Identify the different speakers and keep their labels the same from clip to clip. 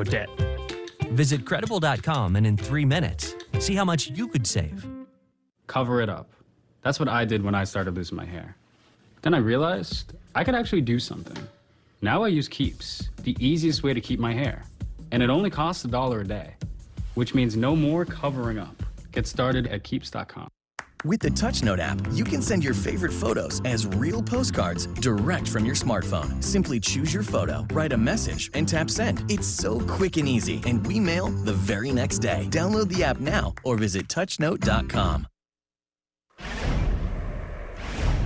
Speaker 1: debt. Visit Credible.com and in 3 minutes, see how much you could save.
Speaker 2: Cover it up. That's what I did when I started losing my hair. Then I realized I could actually do something. Now I use Keeps, the easiest way to keep my hair. And it only costs $1 a day, which means no more covering up. Get started at Keeps.com.
Speaker 3: With the TouchNote app, you can send your favorite photos as real postcards direct from your smartphone. Simply choose your photo, write a message, and tap send. It's so quick and easy, and we mail the very next day. Download the app now or visit touchnote.com.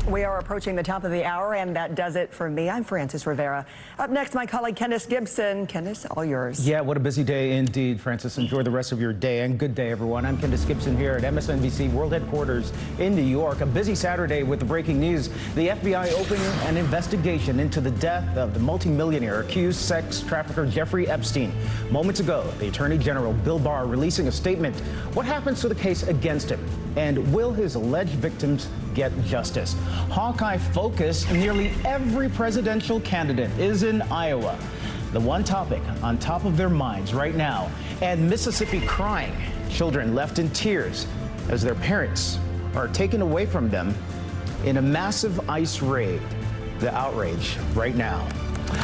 Speaker 4: We are approaching the top of the hour, and that does it for me. I'm Frances Rivera. Up next, my colleague Candice Gibson. Candice, all yours.
Speaker 5: Yeah, what a busy day indeed, Frances. Enjoy the rest of your day, and good day, everyone. I'm Candice Gibson here at MSNBC World Headquarters in New York. A busy Saturday with the breaking news. The FBI opened an investigation into the death of the multimillionaire accused sex trafficker Jeffrey Epstein. Moments ago, the Attorney General Bill Barr releasing a statement. What happens to the case against him? And will his alleged victims get justice? Hawkeye focus, nearly every presidential candidate is in Iowa. The one topic on top of their minds right now. And Mississippi crying, children left in tears as their parents are taken away from them in a massive ICE raid. The outrage right now.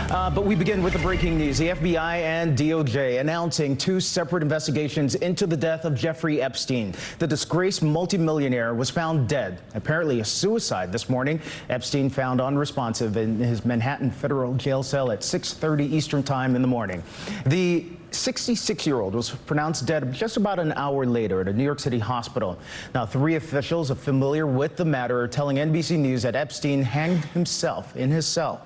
Speaker 5: But we begin with the breaking news. The FBI and DOJ announcing 2 separate investigations into the death of Jeffrey Epstein. The disgraced multimillionaire was found dead, apparently a suicide this morning. Epstein found unresponsive in his Manhattan federal jail cell at 6:30 Eastern time in the morning. The 66-year-old was pronounced dead just about an hour later at a New York City hospital. Now, 3 officials familiar with the matter are telling NBC News that Epstein hanged himself in his cell.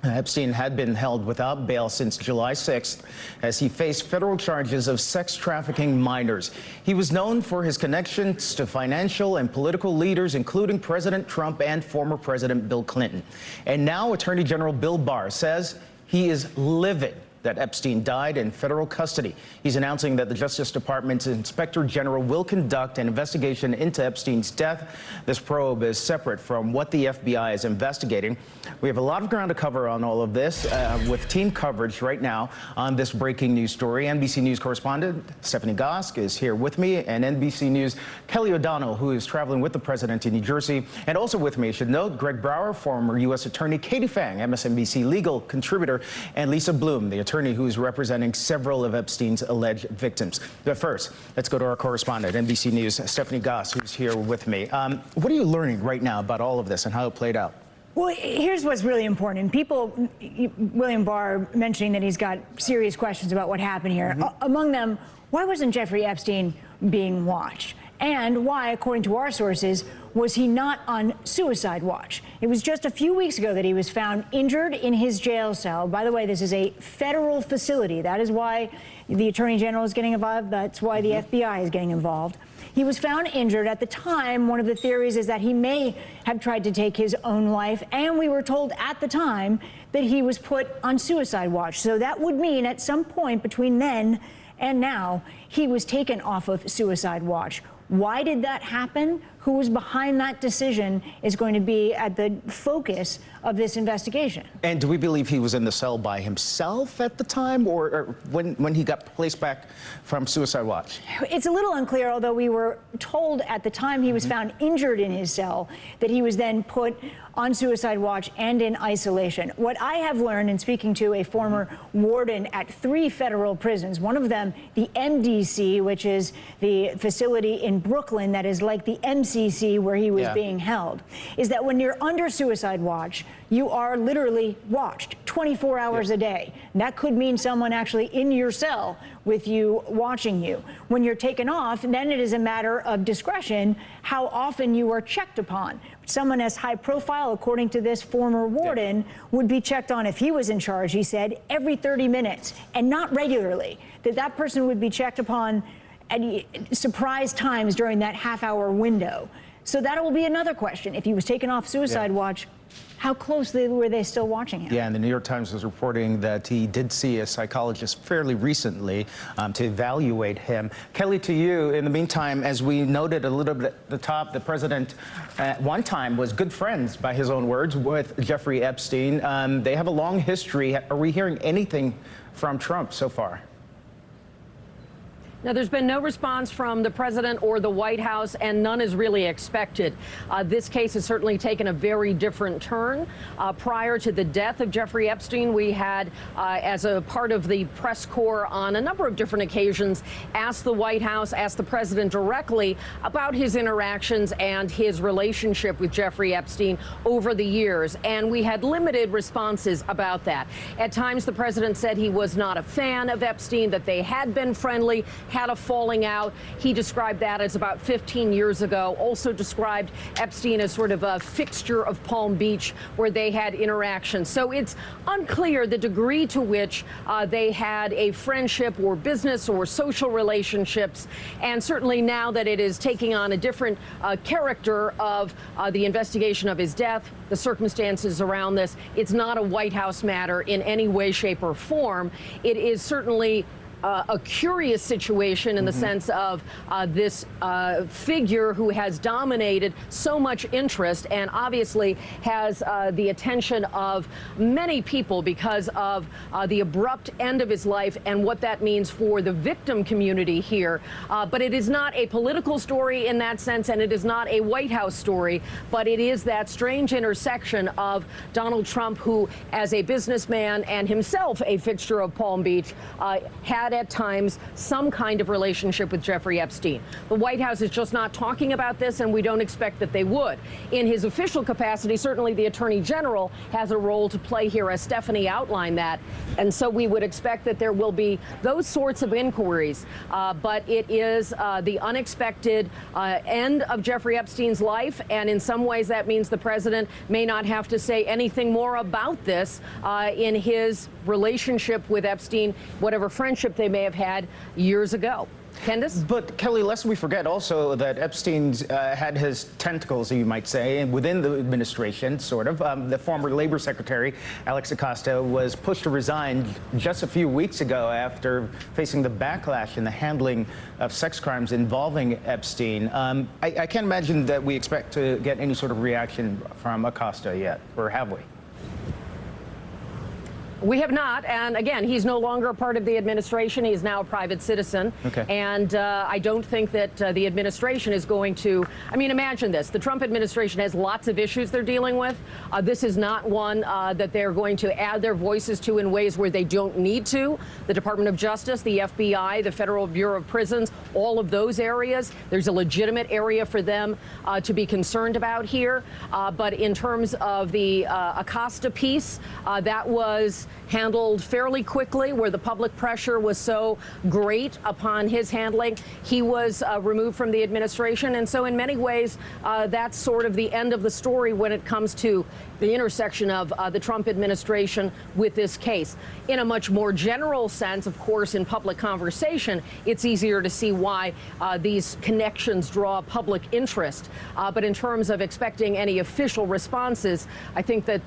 Speaker 5: Epstein had been held without bail since July 6th as he faced federal charges of sex trafficking minors. He was known for his connections to financial and political leaders, including President Trump and former President Bill Clinton. And now Attorney General Bill Barr says he is livid that Epstein died in federal custody. He's announcing that the Justice Department's Inspector General will conduct an investigation into Epstein's death. This probe is separate from what the FBI is investigating. We have a lot of ground to cover on all of this with team coverage right now on this breaking news story. NBC News correspondent Stephanie Gosk is here with me, and NBC News Kelly O'Donnell, who is traveling with the president in New Jersey. And also with me, I should note, Greg Brower, former U.S. Attorney, Katie Fang, MSNBC legal contributor, and Lisa Bloom, the attorney who is representing several of Epstein's alleged victims. But first, let's go to our correspondent, NBC News, Stephanie Goss, who's here with me. What are you learning right now about all of this and how it played out?
Speaker 6: Well, here's what's really important. People, William Barr mentioning that he's got serious questions about what happened here. Among them, why wasn't Jeffrey Epstein being watched? And why, according to our sources, was he not on suicide watch? It was just a few weeks ago that he was found injured in his jail cell. By the way, this is a federal facility. That is why the Attorney General is getting involved. That's why the FBI is getting involved. He was found injured. At the time, one of the theories is that he may have tried to take his own life, and we were told at the time that he was put on suicide watch. So that would mean at some point between then and now, he was taken off of suicide watch. Why did that happen? Who was behind that decision is going to be at the focus of this investigation.
Speaker 5: And do we believe he was in the cell by himself at the time, or when he got placed back from suicide watch?
Speaker 6: It's a little unclear, although we were told at the time he was found injured in his cell that he was then put on suicide watch and in isolation. What I have learned in speaking to a former warden at 3 federal prisons, one of them the MDC, which is the facility in Brooklyn that is like the MCC where he was being held, is that when you're under suicide watch, you are literally watched 24 hours a day. And that could mean someone actually in your cell with you watching you. When you're taken off, then it is a matter of discretion how often you are checked upon. Someone as high profile, according to this former warden, would be checked on if he was in charge, he said, every 30 minutes and not regularly. That person would be checked upon at surprise times during that half-hour window. So that will be another question. If he was taken off suicide watch, how closely were they still watching him?
Speaker 5: Yeah, and the New York Times was reporting that he did see a psychologist fairly recently to evaluate him. Kelly, to you, in the meantime, as we noted a little bit at the top, the president at one time was good friends, by his own words, with Jeffrey Epstein. They have a long history. Are we hearing anything from Trump so far?
Speaker 7: Now, there's been no response from the president or the White House, and none is really expected. This case has certainly taken a very different turn. Prior to the death of Jeffrey Epstein, we had, as a part of the press corps on a number of different occasions, asked the White House, asked the president directly about his interactions and his relationship with Jeffrey Epstein over the years. And we had limited responses about that. At times, the president said he was not a fan of Epstein, that they had been friendly, had a falling out. He described that as about 15 years ago. Also described Epstein as sort of a fixture of Palm Beach where they had interactions. So it's unclear the degree to which they had a friendship or business or social relationships. And certainly now that it is taking on a different character of the investigation of his death, the circumstances around this, it's not a White House matter in any way, shape, or form. It is certainly a curious situation in the sense of this figure who has dominated so much interest and obviously has the attention of many people because of the abrupt end of his life and what that means for the victim community here. But it is not a political story in that sense, and it is not a White House story, but it is that strange intersection of Donald Trump, who, as a businessman and himself a fixture of Palm Beach, had at times some kind of relationship with Jeffrey Epstein. The White House is just not talking about this, and we don't expect that they would. In his official capacity, certainly the Attorney General has a role to play here, as Stephanie outlined that, and so we would expect that there will be those sorts of inquiries. But it is the unexpected end of Jeffrey Epstein's life, and in some ways that means the president may not have to say anything more about this in his relationship with Epstein, whatever friendship they may have had years ago. Candace?
Speaker 5: But, Kelly, lest we forget also that Epstein's had his tentacles, you might say, within the administration, sort of. The former Labor Secretary, Alex Acosta, was pushed to resign just a few weeks ago after facing the backlash in the handling of sex crimes involving Epstein. I can't imagine that we expect to get any sort of reaction from Acosta yet, or have we?
Speaker 7: We have not, and again, he's no longer a part of the administration. He's now a private citizen.
Speaker 5: Okay.
Speaker 7: And I don't think that the administration is going to, I mean, imagine this. The Trump administration has lots of issues they're dealing with. This is not one that they're going to add their voices to in ways where they don't need to. The Department of Justice, the FBI, the Federal Bureau of Prisons, all of those areas, there's a legitimate area for them to be concerned about here. But in terms of the Acosta piece, that was handled fairly quickly, where the public pressure was so great upon his handling. He was removed from the administration, and so in many ways that's sort of the end of the story when it comes to the intersection of the Trump administration with this case. In a much more general sense, of course, in public conversation, it's easier to see why these connections draw public interest. But in terms of expecting any official responses, I think that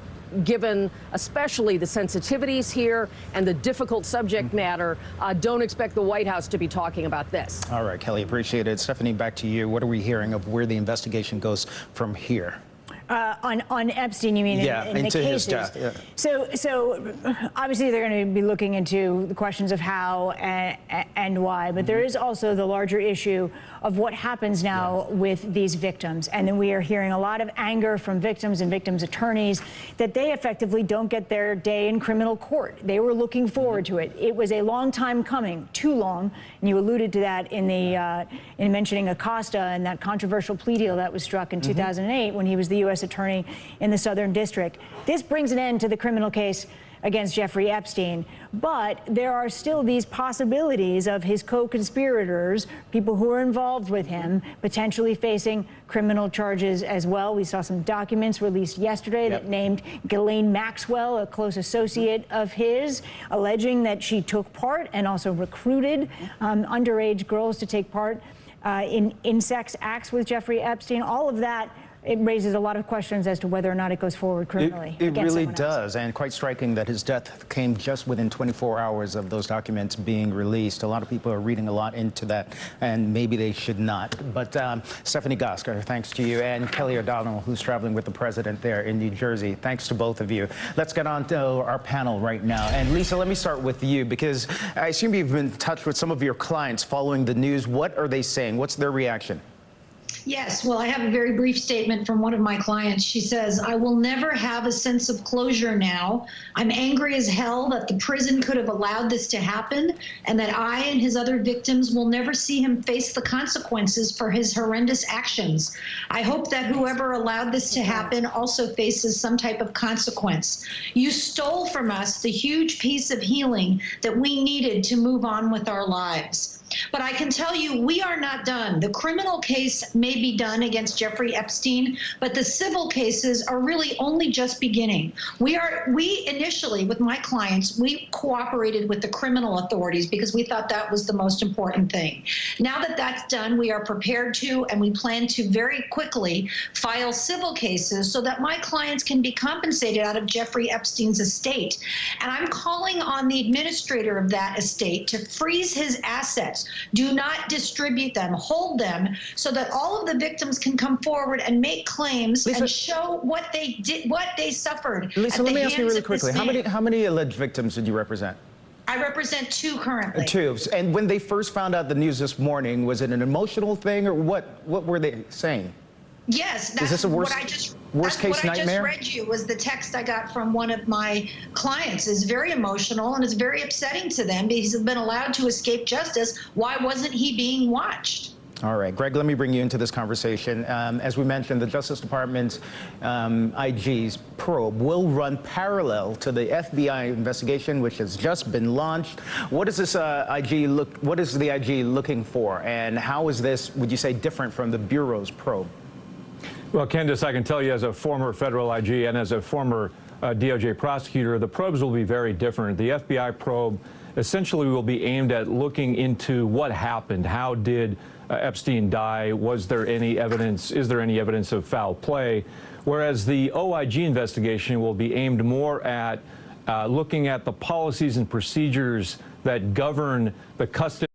Speaker 7: given especially the sensitivities here and the difficult subject matter, don't expect the White House to be talking about this.
Speaker 5: All right, Kelly, appreciate it. Stephanie, back to you. What are we hearing of where the investigation goes from here?
Speaker 6: On Epstein, you mean?
Speaker 5: Yeah,
Speaker 6: in the
Speaker 5: into his
Speaker 6: cases.
Speaker 5: death. Yeah.
Speaker 6: So obviously they're going to be looking into the questions of how and why, but there is also the larger issue of what happens now with these victims. And then we are hearing a lot of anger from victims and victims' attorneys that they effectively don't get their day in criminal court. They were looking forward to it. It was a long time coming, too long, and you alluded to that in the in mentioning Acosta and that controversial plea deal that was struck in 2008 when he was the U.S. attorney in the Southern District. This brings an end to the criminal case against Jeffrey Epstein, but there are still these possibilities of his co-conspirators, people who are involved with him, potentially facing criminal charges as well. We saw some documents released yesterday that named Ghislaine Maxwell, a close associate of his, alleging that she took part and also recruited underage girls to take part. in sex acts with Jeffrey Epstein. All of that, it raises a lot of questions as to whether or not it goes forward criminally.
Speaker 5: It really does, and quite striking that his death came just within 24 hours of those documents being released. A lot of people are reading a lot into that, and maybe they should not. But Stephanie Gosker, thanks to you, and Kelly O'Donnell, who's traveling with the president there in New Jersey. Thanks to both of you. Let's get on to our panel right now. And Lisa, let me start with you, because I assume you've been in touch with some of your clients following the news. What are they saying? What's their reaction?
Speaker 8: Yes, well, I have a very brief statement from one of my clients. She says, "I will never have a sense of closure now. I'm angry as hell that the prison could have allowed this to happen, and that I and his other victims will never see him face the consequences for his horrendous actions. I hope that whoever allowed this to happen also faces some type of consequence. You stole from us the huge piece of healing that we needed to move on with our lives." But I can tell you, we are not done. The criminal case may be done against Jeffrey Epstein, but the civil cases are really only just beginning. We initially, with my clients, we cooperated with the criminal authorities because we thought that was the most important thing. Now that that's done, we are prepared to, and we plan to very quickly file civil cases so that my clients can be compensated out of Jeffrey Epstein's estate. And I'm calling on the administrator of that estate to freeze his assets. Do not distribute them, hold them, so that all of the victims can come forward and make claims, Lisa, and show what they did, what they suffered.
Speaker 5: Lisa, let me ask you really quickly, how many alleged victims did you represent?
Speaker 8: I represent 2 currently.
Speaker 5: 2. And when they first found out the news this morning, was it an emotional thing, or what were they saying?
Speaker 8: Yes, that's
Speaker 5: Is this a worst case nightmare?
Speaker 8: What I just read you was the text I got from one of my clients. Is very emotional, and it's very upsetting to them because he's been allowed to escape justice. Why wasn't he being watched?
Speaker 5: All right, Greg, let me bring you into this conversation. As we mentioned, the Justice Department's IG's probe will run parallel to the FBI investigation, which has just been launched. What is this What is the IG looking for, and how is this, would you say, different from the Bureau's probe?
Speaker 9: Well, Candace, I can tell you as a former federal IG and as a former DOJ prosecutor, the probes will be very different. The FBI probe essentially will be aimed at looking into what happened. How did Epstein die? Was there any evidence? Is there any evidence of foul play? Whereas the OIG investigation will be aimed more at looking at the policies and procedures that govern the custody